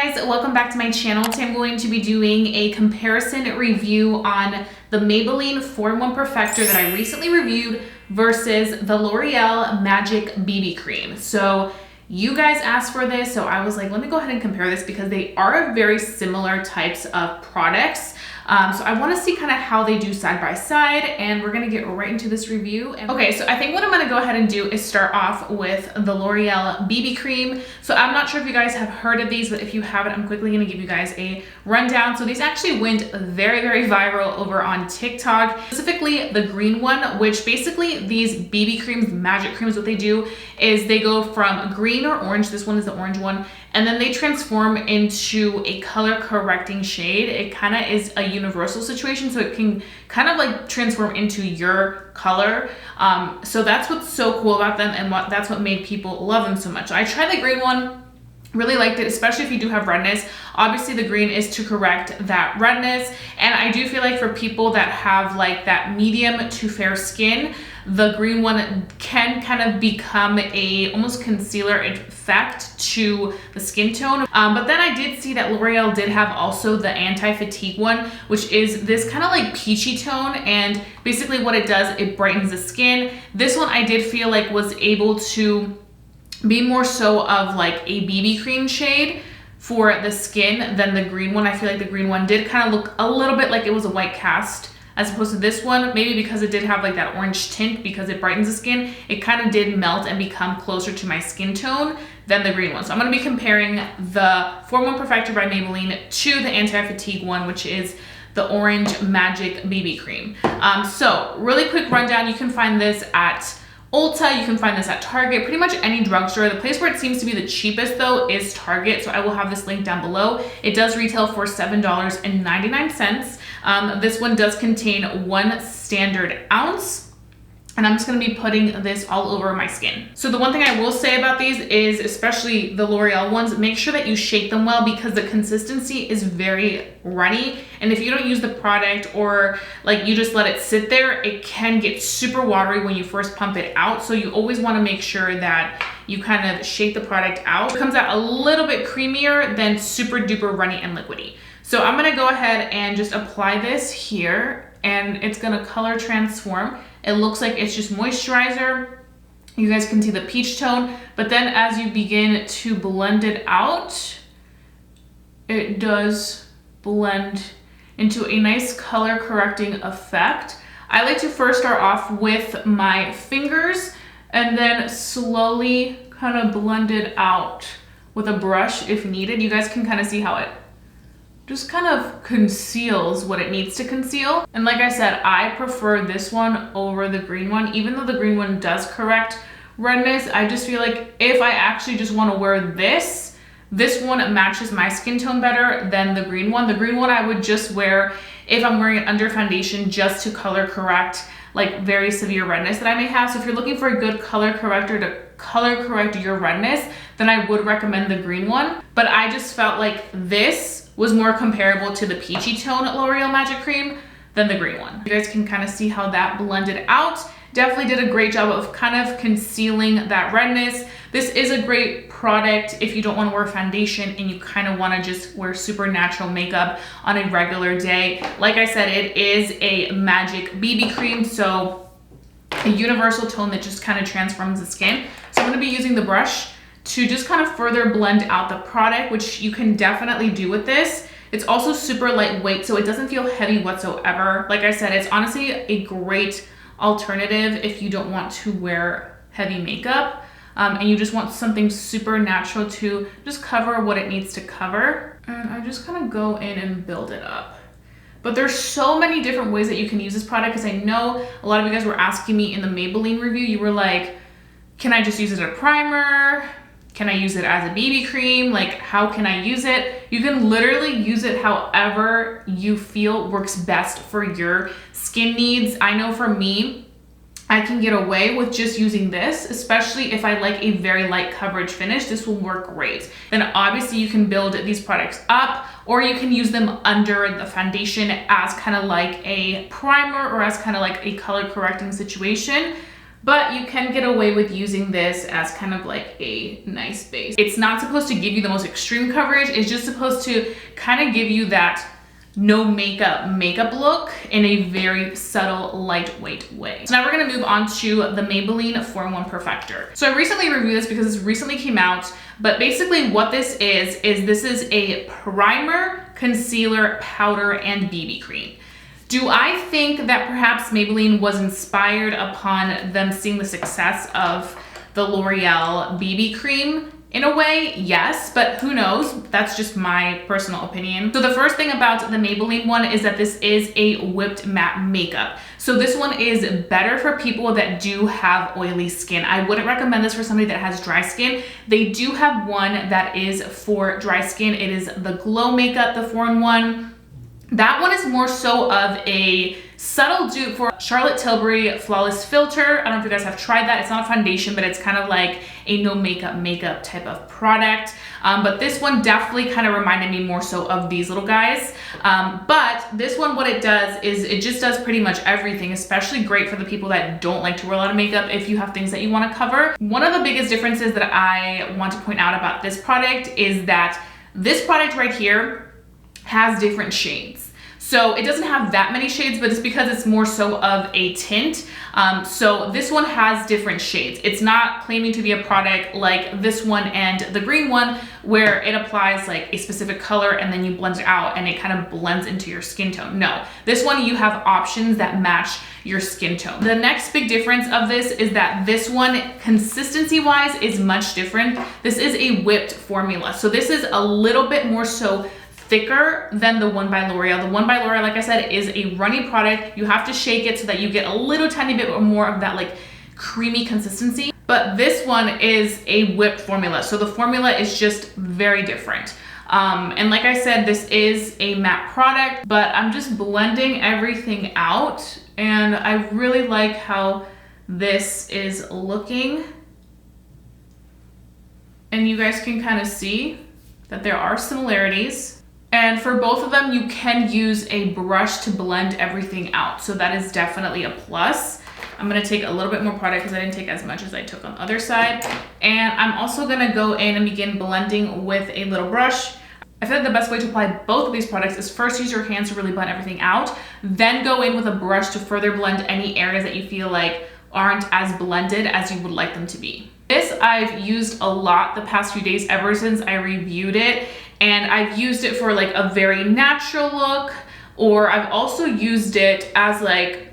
guys, welcome back to my channel. Today I'm going to be doing a comparison review on the Maybelline 4-in-1 Perfector that I recently reviewed versus the L'Oreal Magic BB Cream. So you guys asked for this, so I was like, let me go ahead and compare this because they are very similar types of products. So I want to see kind of how they do side by side, and we're going to get right into this review. Okay, so I think what I'm going to go ahead and do is start off with the L'Oreal BB Cream. So I'm not sure if you guys have heard of these, but if you haven't, I'm quickly going to give you guys a rundown. So these actually went very, very viral over on TikTok, specifically the green one, which basically these BB creams, magic creams, what they do is they go from green or orange. This one is the orange one. And then they transform into a color correcting shade. It kind of is a universal situation, so it can kind of like transform into your color. So that's what's so cool about them, and that's what made people love them so much. So I tried the green one. Really liked it, especially if you do have redness. Obviously the green is to correct that redness, and I do feel like for people that have like that medium to fair skin, the green one can kind of become a almost concealer effect to the skin tone. But then I did see that L'Oreal did have also the anti-fatigue one, which is this kind of like peachy tone, and basically what it does, it brightens the skin. This one I did feel like was able to be more so of like a BB cream shade for the skin than the green one. I feel like the green one did kind of look a little bit like it was a white cast, as opposed to this one, maybe because it did have like that orange tint because it brightens the skin, it kind of did melt and become closer to my skin tone than the green one. So I'm going to be comparing the 4-in-1 Perfector by Maybelline to the anti-fatigue one, which is the Orange Magic BB Cream. So really quick rundown, you can find this at Ulta, you can find this at Target, pretty much any drugstore. The place where it seems to be the cheapest though is Target, so I will have this link down below. It does retail for $7.99. This one does contain 1 standard ounce. And I'm just gonna be putting this all over my skin. So the one thing I will say about these is, especially the L'Oreal ones, make sure that you shake them well because the consistency is very runny. And if you don't use the product or like you just let it sit there, it can get super watery when you first pump it out. So you always wanna make sure that you kind of shake the product out. It comes out a little bit creamier than super duper runny and liquidy. So I'm gonna go ahead and just apply this here, and it's gonna color transform. It looks like it's just moisturizer. You guys can see the peach tone, but then as you begin to blend it out, it does blend into a nice color correcting effect. I like to first start off with my fingers and then slowly kind of blend it out with a brush if needed. You guys can kind of see how it just kind of conceals what it needs to conceal. And like I said, I prefer this one over the green one. Even though the green one does correct redness, I just feel like if I actually just want to wear this one matches my skin tone better than the green one. The green one I would just wear if I'm wearing it under foundation just to color correct like very severe redness that I may have. So if you're looking for a good color corrector to color correct your redness, then I would recommend the green one. But I just felt like this was more comparable to the peachy tone L'Oreal Magic Cream than the green one. You guys can kind of see how that blended out. Definitely did a great job of kind of concealing that redness. This is a great product if you don't want to wear foundation and you kind of want to just wear super natural makeup on a regular day. Like I said, it is a magic BB cream, so a universal tone that just kind of transforms the skin. So I'm going to be using the brush to just kind of further blend out the product, which you can definitely do with this. It's also super lightweight, so it doesn't feel heavy whatsoever. Like I said, it's honestly a great alternative if you don't want to wear heavy makeup and you just want something super natural to just cover what it needs to cover. And I just kind of go in and build it up. But there's so many different ways that you can use this product, because I know a lot of you guys were asking me in the Maybelline review, you were like, can I just use it as a primer? Can I use it as a BB cream? Like, how can I use it? You can literally use it however you feel works best for your skin needs. I know for me, I can get away with just using this, especially if I like a very light coverage finish. This will work great. Then obviously you can build these products up, or you can use them under the foundation as kind of like a primer or as kind of like a color correcting situation. but you can get away with using this as kind of like a nice base. It's not supposed to give you the most extreme coverage. It's just supposed to kind of give you that no makeup look in a very subtle, lightweight way. So now we're gonna move on to the Maybelline 4-in-1 Perfector. So I recently reviewed this because this recently came out, but basically what this is this is a primer, concealer, powder, and BB cream. Do I think that perhaps Maybelline was inspired upon them seeing the success of the L'Oreal BB cream? In a way, yes, but who knows? That's just my personal opinion. So the first thing about the Maybelline one is that this is a whipped matte makeup. So this one is better for people that do have oily skin. I wouldn't recommend this for somebody that has dry skin. They do have one that is for dry skin. It is the Glow Makeup, the 4-in-1. That one is more so of a subtle dupe for Charlotte Tilbury Flawless Filter. I don't know if you guys have tried that. It's not a foundation, but it's kind of like a no makeup type of product. But this one definitely kind of reminded me more so of these little guys. But this one, what it does is it just does pretty much everything, especially great for the people that don't like to wear a lot of makeup if you have things that you want to cover. One of the biggest differences that I want to point out about this product is that this product right here has different shades. So it doesn't have that many shades, but it's because it's more so of a tint. So this one has different shades. It's not claiming to be a product like this one and the green one, where it applies like a specific color and then you blend it out and it kind of blends into your skin tone. No, this one you have options that match your skin tone. The next big difference of this is that this one, consistency wise, is much different. This is a whipped formula. So this is a little bit more so thicker than the one by L'Oreal. The one by L'Oreal, like I said, is a runny product. You have to shake it so that you get a little tiny bit more of that like creamy consistency. But this one is a whipped formula. So the formula is just very different. And like I said, this is a matte product, but I'm just blending everything out. And I really like how this is looking. And you guys can kind of see that there are similarities. And for both of them, you can use a brush to blend everything out. So that is definitely a plus. I'm gonna take a little bit more product because I didn't take as much as I took on the other side. And I'm also gonna go in and begin blending with a little brush. I feel like the best way to apply both of these products is first use your hands to really blend everything out, then go in with a brush to further blend any areas that you feel like aren't as blended as you would like them to be. This I've used a lot the past few days ever since I reviewed it. And I've used it for like a very natural look, or I've also used it as like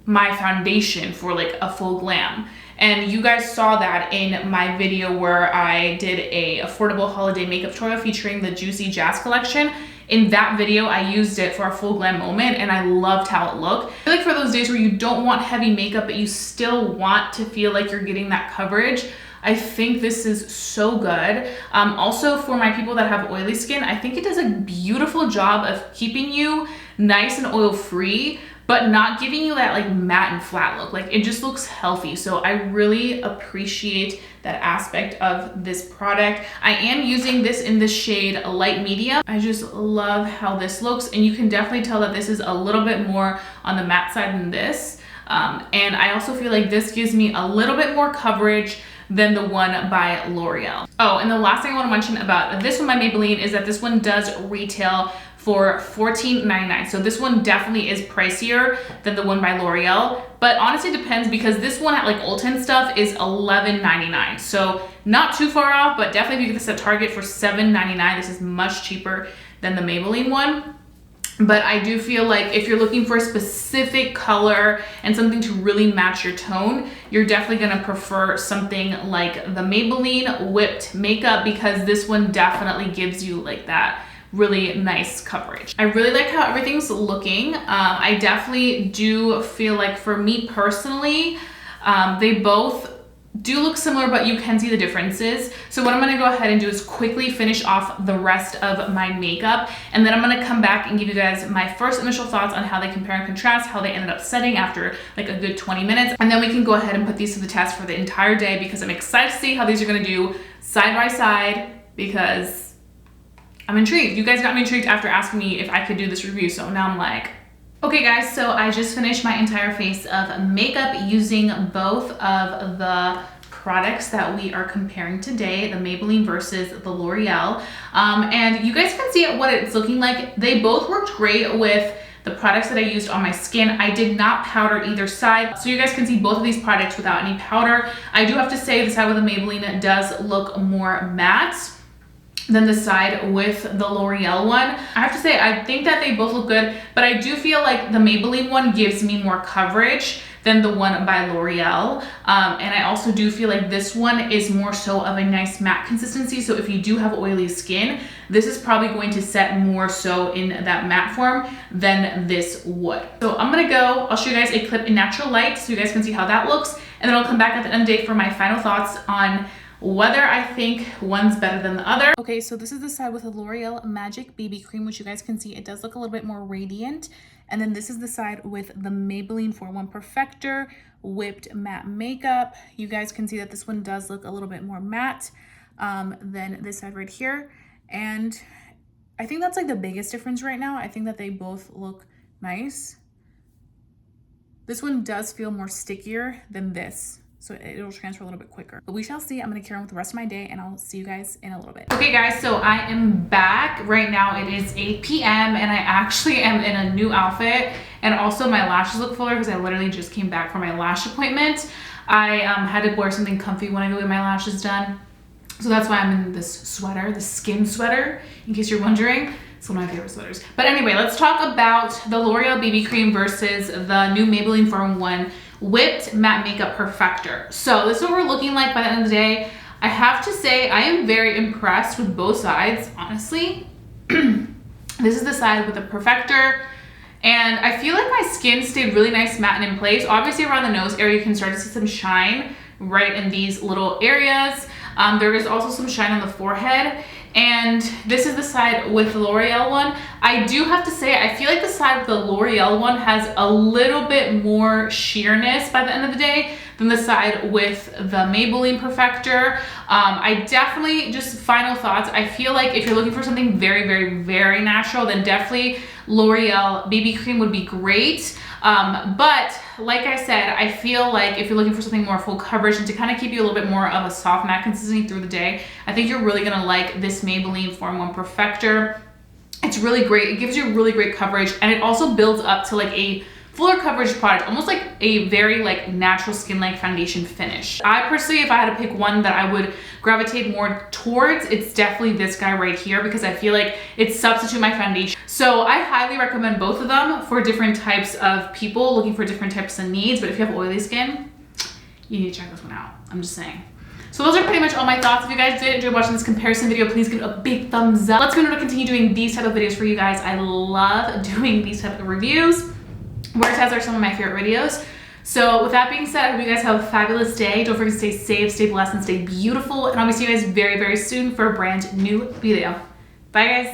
my foundation for like a full glam. And you guys saw that in my video where I did a affordable holiday makeup tutorial featuring the Juicy Jazz collection. In that video, I used it for a full glam moment and I loved how it looked. I feel like for those days where you don't want heavy makeup, but you still want to feel like you're getting that coverage, I think this is so good. Also for my people that have oily skin, I think it does a beautiful job of keeping you nice and oil free, but not giving you that like matte and flat look. Like it just looks healthy. So I really appreciate that aspect of this product. I am using this in the shade light medium. I just love how this looks. And you can definitely tell that this is a little bit more on the matte side than this. And I also feel like this gives me a little bit more coverage than the one by L'Oreal. Oh, and the last thing I want to mention about this one by Maybelline is that this one does retail for $14.99. So this one definitely is pricier than the one by L'Oreal, but honestly depends because this one at like Ulta and stuff is $11.99. So not too far off, but definitely if you get this at Target for $7.99, this is much cheaper than the Maybelline one. But I do feel like if you're looking for a specific color and something to really match your tone, you're definitely gonna prefer something like the Maybelline Whipped Makeup because this one definitely gives you like that really nice coverage. I really like how everything's looking. I definitely do feel like for me personally, they both do look similar, but you can see the differences. So what I'm gonna go ahead and do is quickly finish off the rest of my makeup, and then I'm gonna come back and give you guys my first initial thoughts on how they compare and contrast, how they ended up setting after like a good 20 minutes. And then we can go ahead and put these to the test for the entire day because I'm excited to see how these are gonna do side by side because I'm intrigued. You guys got me intrigued after asking me if I could do this review, so now I'm like, Okay guys, so I just finished my entire face of makeup using both of the products that we are comparing today, the Maybelline versus the L'Oreal. And you guys can see what it's looking like. They both worked great with the products that I used on my skin. I did not powder either side, so you guys can see both of these products without any powder. I do have to say the side with the Maybelline does look more matte than the side with the L'Oreal one. I have to say, I think that they both look good, but I do feel like the Maybelline one gives me more coverage than the one by L'Oreal. And I also do feel like this one is more so of a nice matte consistency. So if you do have oily skin, this is probably going to set more so in that matte form than this would. So I'm gonna go, I'll show you guys a clip in natural light so you guys can see how that looks. And then I'll come back at the end of the day for my final thoughts on whether I think one's better than the other. Okay, so this is the side with the L'Oreal Magic BB Cream, which you guys can see, it does look a little bit more radiant. And then this is the side with the Maybelline 4-in-1 Perfector Whipped Matte Makeup. You guys can see that this one does look a little bit more matte than this side right here. And I think that's like the biggest difference right now. I think that they both look nice. This one does feel more stickier than this, so it'll transfer a little bit quicker. But we shall see. I'm gonna carry on with the rest of my day and I'll see you guys in a little bit. Okay guys, so I am back. Right now it is 8 p.m. and I actually am in a new outfit, and also my lashes look fuller because I literally just came back from my lash appointment. I had to wear something comfy when I go get my lashes done. So that's why I'm in this sweater, the skin sweater, in case you're wondering. It's one of my favorite sweaters. But anyway, let's talk about the L'Oreal BB Cream versus the new Maybelline 4-in-1 Whipped Matte Makeup Perfector. So this is what we're looking like by the end of the day. I have to say, I am very impressed with both sides, honestly. This is the side with the Perfector, and I feel like my skin stayed really nice, matte, and in place. Obviously around the nose area, you can start to see some shine right in these little areas. There is also some shine on the forehead. And this is the side with the L'Oreal one. I do have to say, I feel like the side with the L'Oreal one has a little bit more sheerness by the end of the day than the side with the Maybelline Perfector. I definitely, just final thoughts, I feel like if you're looking for something very, very, very natural, then definitely L'Oreal BB Cream would be great. But like I said, I feel like if you're looking for something more full coverage and to kind of keep you a little bit more of a soft matte consistency through the day, I think you're really gonna like this Maybelline 4-in-1 Perfector. It's really great. It gives you really great coverage, and it also builds up to like a fuller coverage product, almost like a very like natural skin-like foundation finish. I personally, if I had to pick one that I would gravitate more towards, it's definitely this guy right here, because I feel like it substitutes my foundation. So I highly recommend both of them for different types of people looking for different types of needs. But if you have oily skin, you need to check this one out. I'm just saying. So those are pretty much all my thoughts. If you guys did enjoy watching this comparison video, please give it a big thumbs up. Let's go to continue doing these type of videos for you guys. I love doing these type of reviews. Wear tests are some of my favorite videos. So with that being said, I hope you guys have a fabulous day. Don't forget to stay safe, stay blessed, and stay beautiful. And I'll be seeing you guys very, very soon for a brand new video. Bye guys.